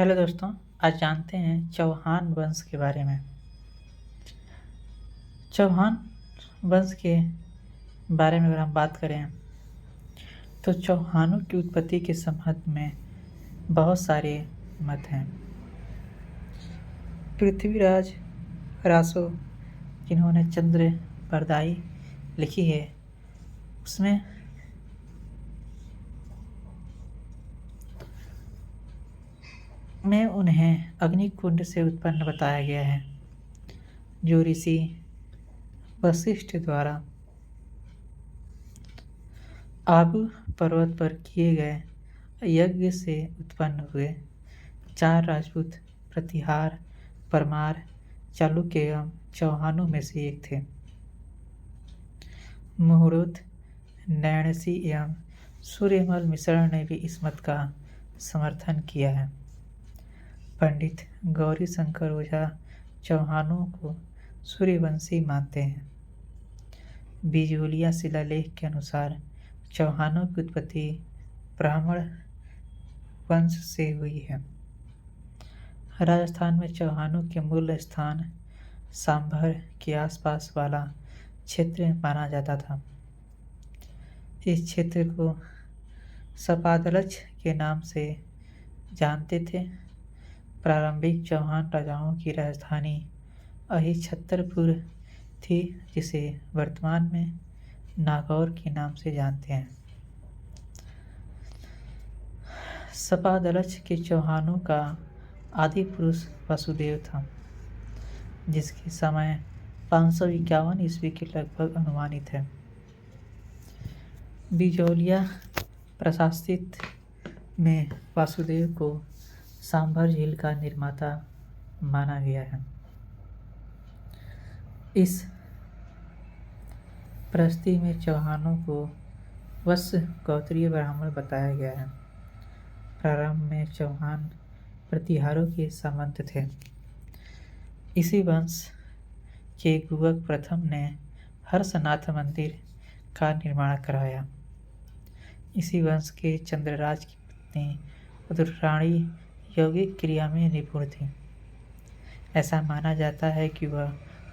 Hello दोस्तों। आज जानते हैं चौहान वंश के बारे में। चौहान वंश के बारे में अगर हम बात करें तो चौहानों की उत्पत्ति के संबंध में बहुत सारे मत हैं। पृथ्वीराज रासो जिन्होंने चंद्र बरदाई लिखी है उसमें उन्हें अग्निकुंड से उत्पन्न बताया गया है, जो ऋषि वशिष्ठ द्वारा आबू पर्वत पर किए गए यज्ञ से उत्पन्न हुए। 4 राजपूत प्रतिहार, परमार, चालुक्य एवं चौहानों में से एक थे। मुहुर्त, नैणसी एवं सूर्यमल मिश्र ने भी इस मत का समर्थन किया है। पंडित गौरी शंकर ओझा चौहानों को सूर्यवंशी मानते हैं। बिजोलिया शिलालेख के अनुसार चौहानों की उत्पत्ति ब्राह्मण वंश से हुई है। राजस्थान में चौहानों के मूल स्थान सांभर के आसपास वाला क्षेत्र माना जाता था। इस क्षेत्र को सपादलज के नाम से जानते थे। प्रारंभिक चौहान राजाओं की राजधानी अहिछत्रपुर थी, जिसे वर्तमान में नागौर के नाम से जानते हैं। सपादलज के चौहानों का आदि पुरुष वसुदेव था, जिसकी समय 551 ईस्वी के लगभग अनुमानित है। बिजौलिया प्रशासित में वासुदेव को सांभर झील का निर्माता माना गया है। इस प्रस्ती में चौहानों को वत्स गोत्रीय ब्राह्मण बताया गया है। प्रारंभ में चौहान प्रतिहारों के सामंत थे। इसी वंश के गुहक प्रथम ने हर्षनाथ मंदिर का निर्माण कराया। इसी वंश के चंद्रराज की पत्नी रुद्राणी यौगिक क्रिया में निपुण थी। ऐसा माना जाता है कि वह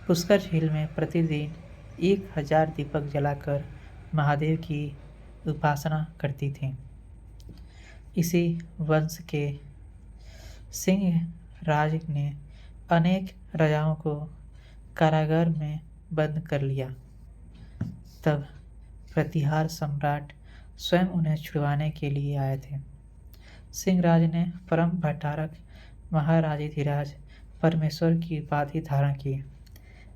पुष्कर झील में प्रतिदिन 1000 दीपक जलाकर महादेव की उपासना करती थीं। इसी वंश के सिंह राज ने अनेक राजाओं को कारागार में बंद कर लिया। तब प्रतिहार सम्राट स्वयं उन्हें छुड़वाने के लिए आए थे। सिंहराज ने परम भट्टारक महाराजाधिराज परमेश्वर की उपाधि धारण की।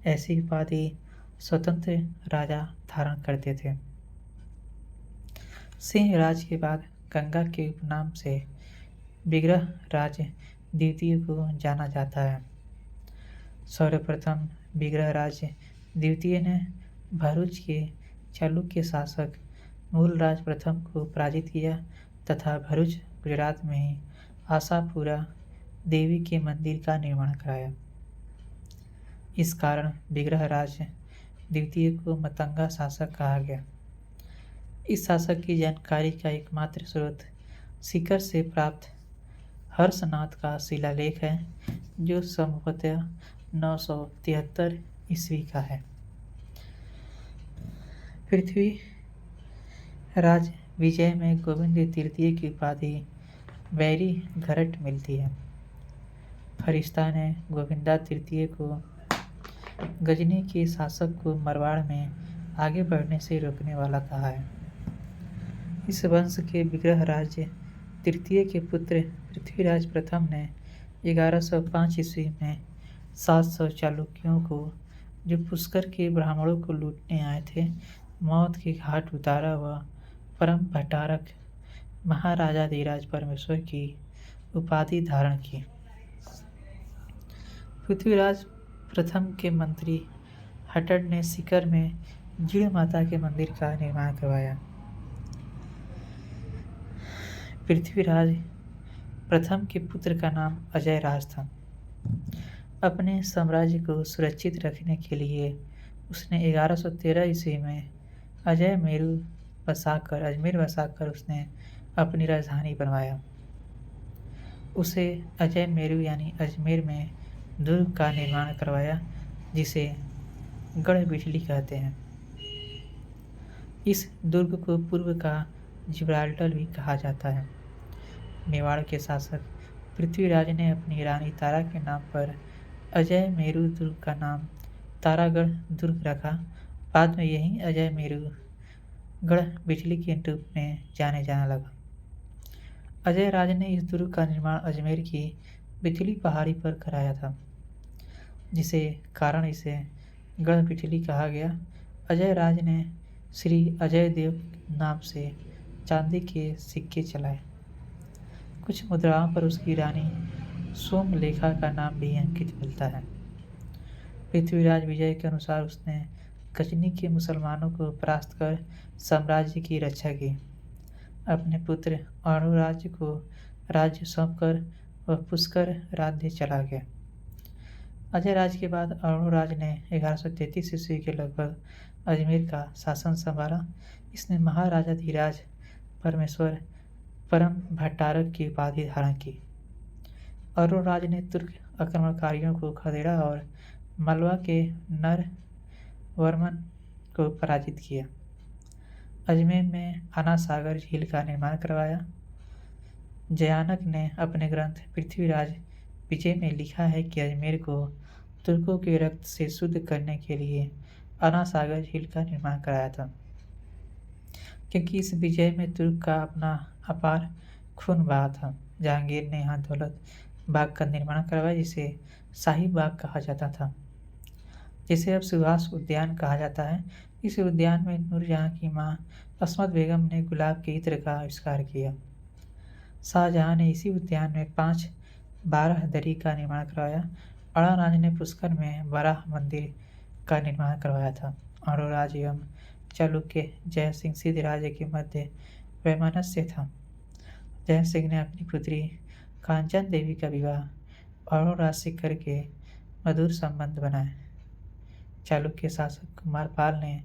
ऐसी उपाधि स्वतंत्र राजा धारण करते थे। सिंहराज के बाद गंगा के उपनाम से विग्रह राज द्वितीय को जाना जाता है। सर्वप्रथम विग्रह राज द्वितीय ने भरूच के चालुक्य शासक मूलराज प्रथम को पराजित किया तथा भरूच गुजरात में ही आशापुरा देवी के मंदिर का निर्माण कराया। इस कारण विग्रह राज द्वितीय को मतंगा शासक कहा गया। इस शासक की जानकारी का एकमात्र स्रोत सीकर से प्राप्त हर्षनाथ का शिलालेख है, जो संभवतः 973 ईस्वी का है। पृथ्वी राज विजय में गोविंद तृतीय की उपाधि बैरी घरट मिलती है। फरिश्ता ने गोविंदा तृतीय को गजनी के शासक को मारवाड़ में आगे बढ़ने से रोकने वाला कहा है। इस वंश के विग्रह राज तृतीय के पुत्र पृथ्वीराज प्रथम ने 1105 ईस्वी में 700 चालुक्यों को, जो पुष्कर के ब्राह्मणों को लूटने आए थे, मौत के घाट उतारा व परम भट्टारक महाराजाधिराज परमेश्वर की उपाधि धारण की। पृथ्वीराज प्रथम के मंत्री हटड़ ने सीकर में जीण माता के मंदिर का निर्माण करवाया। पृथ्वीराज प्रथम के पुत्र का नाम अजय राज था। अपने साम्राज्य को सुरक्षित रखने के लिए उसने 1113 ईस्वी में अजमेर बसाकर उसने अपनी राजधानी बनवाया। उसे अजय मेरू यानी अजमेर में दुर्ग का निर्माण करवाया, जिसे गढ़ बिजली कहते हैं। इस दुर्ग को पूर्व का जिब्राल्टर भी कहा जाता है। मेवाड़ के शासक पृथ्वीराज ने अपनी रानी तारा के नाम पर अजय मेरू दुर्ग का नाम तारागढ़ दुर्ग रखा। बाद में यही अजय मेरू गढ़ बिजली के रूप में जाने जाने लगा। अजय राज ने इस दुर्ग का निर्माण अजमेर की बिजली पहाड़ी पर कराया था, जिसे कारण इसे गढ़ बिजली कहा गया। अजय राज ने श्री अजय देव नाम से चांदी के सिक्के चलाए। कुछ मुद्राओं पर उसकी रानी सोमलेखा का नाम भी अंकित मिलता है। पृथ्वीराज विजय के अनुसार उसने गजनी के मुसलमानों को परास्त कर साम्राज्य की रक्षा की। अपने पुत्र अरुणराज को राज्य सौंपकर वह पुष्कर राज्य चला गया। अजय राज के बाद अरुणराज ने 1133 ईस्वी के लगभग अजमेर का शासन संभाला। इसने महाराजाधिराज परमेश्वर परम भट्टारक की उपाधि धारण की। अरुणराज ने तुर्क आक्रमणकारियों को खदेड़ा और मालवा के नरवर्मन को पराजित किया। अजमेर में आना सागर झील का निर्माण करवाया। जयानक ने अपने ग्रंथ पृथ्वीराज विजय में लिखा है कि अजमेर को तुर्कों के रक्त से शुद्ध करने के लिए आना सागर झील का निर्माण कराया था, क्योंकि इस विजय में तुर्क का अपना अपार खून बहा था। जहांगीर ने यहाँ दौलत बाग का निर्माण करवाया, जिसे शाही बाग कहा जाता था, जिसे अब सुभाष उद्यान कहा जाता है। इस उद्यान में नूरजहां की मां अस्मत बेगम ने गुलाब के इत्र का आविष्कार किया। शाहजहां ने इसी उद्यान में 5 दरी का निर्माण करवाया। अड़ाराज ने पुष्कर में वराह मंदिर का निर्माण करवाया था। अरुणराज एवं चालुक्य जय सिंह सिद्ध राज्य के मध्य वैमनस्य था। जय सिंह ने अपनी पुत्री कांचन देवी का विवाह अरुणराज से करके मधुर संबंध बनाए। चालुक्य शासक कुमारपाल ने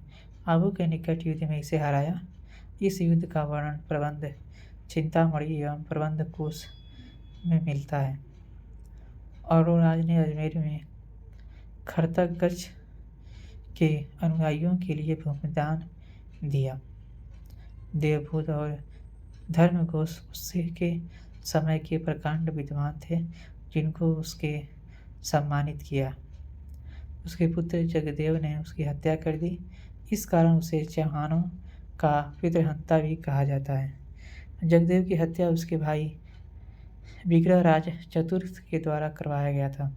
आबू के निकट युद्ध में इसे हराया। इस युद्ध का वर्णन प्रबंध चिंतामणि एवं प्रबंध कोश में मिलता है। अरुणराज ने अजमेर में खरतगज के अनुयायियों के लिए भूमिदान दिया। देवभूत और धर्मघोष उससे के समय के प्रकांड विद्वान थे, जिनको उसके सम्मानित किया। उसके पुत्र जगदेव ने उसकी हत्या कर दी। इस कारण उसे चौहानों का पितृहंता भी कहा जाता है। जगदेव की हत्या उसके भाई विग्रहराज चतुर्थ के द्वारा करवाया गया था।